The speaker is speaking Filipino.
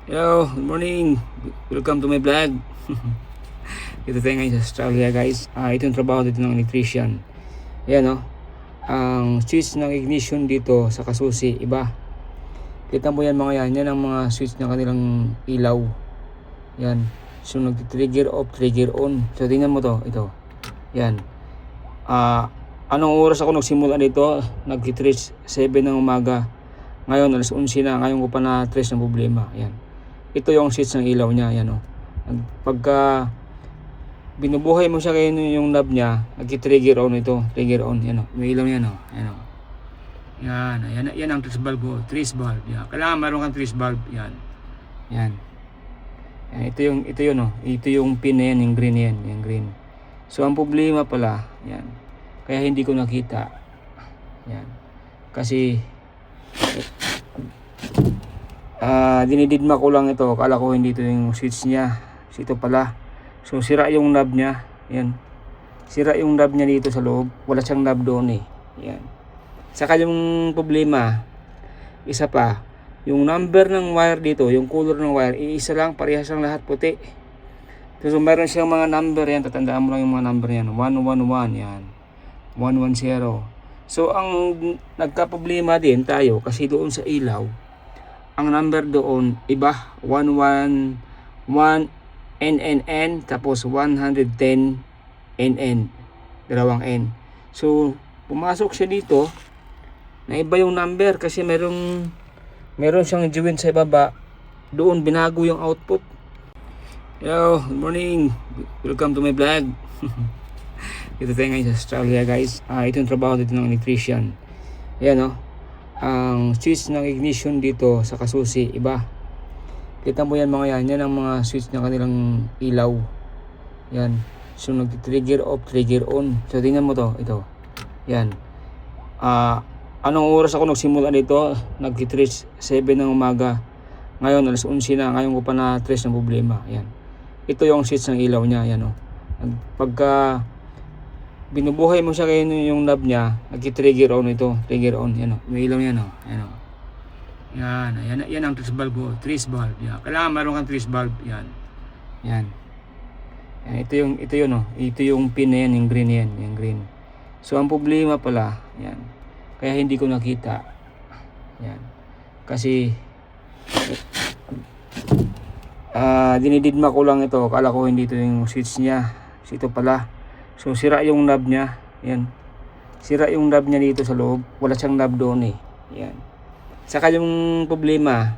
Hello, good morning. Welcome to my vlog. Dito tayo ngayon sa Australia, guys. Ito yung trabaho dito ng electrician. Ayan, ang switch ng ignition dito sa kasusi, iba. Kita mo yan mga yan. Yan ang mga switch ng kanilang ilaw. Yan. So nag-trigger off, trigger on. So tingnan mo to, ito. Yan. Anong oras ako nagsimula dito? Nag-3, 7 ng umaga. Ngayon alas 11 na. Ngayon ko pa na trace ng problema. Yan. Ito yung switch ng ilaw niya. Yan, pagka binubuhay mo siya kayo yung knob niya, nag-trigger on ito. Trigger on. Yan, may ilaw yan. Yan. Yan ang trace bulb ko. Trace bulb. Yan. Kailangan meron kang trace bulb. Yan. Yan. Ito yung pin na yan. Yung green yan. Yung green. So ang problema pala, yan. Kaya hindi ko nakita. Yan. Kasi dinididma ko lang ito. Akala ko hindi ito yung switch niya. Ito pala. So sira yung knob niya. Yan. Sira yung knob niya dito sa loob. Wala siyang knob doon eh. Yan. Saka yung problema, isa pa, yung number ng wire dito, yung color ng wire, iisa lang, parehas lang lahat puti. So meron siyang mga number yan. Tatandaan mo lang yung mga number yan. 111 yan. 110. So ang nagka-problema din tayo kasi doon sa ilaw, ang number doon iba, 111 NNN tapos 110 NN, dalawang N. So pumasok siya dito na iba yung number kasi meron siyang joint sa ibaba, doon binago yung output. Hello, good morning. Welcome to my vlog. Dito tayo ngayon sa Australia, guys. Ito yung trabaho dito ng electrician. Ayan, ang switch ng ignition dito sa kasusi, iba. Kita mo yan mga yan. Yan ang mga switch ng kanilang ilaw. Yan. So nag-trigger off, trigger on. So tingnan mo to, ito. Yan. Anong oras ako nagsimula dito? Nag-3, 7 ng umaga. Ngayon alas 11 na. Ngayon ko pa na trace ng problema. Yan. Ito yung switch ng ilaw niya. Yan, pagka binubuhay mo siya kayo yung knob niya, nag-trigger on ito. Trigger on. Yan, may ilaw yan. Yan ang trace bulb ko. Trace bulb. Yan. Kailangan meron kang trace bulb. Yan. Ito yung pin na yan. Yung green yan. Yung green. So ang problema pala, yan. Kaya hindi ko nakita. Yan. Kasi dinididma ko lang ito. Akala ko hindi ito yung switch niya. Ito pala. So sira yung knob niya. Yan. Sira yung knob niya dito sa loob. Wala siyang knob doon eh. Yan. Saka yung problema,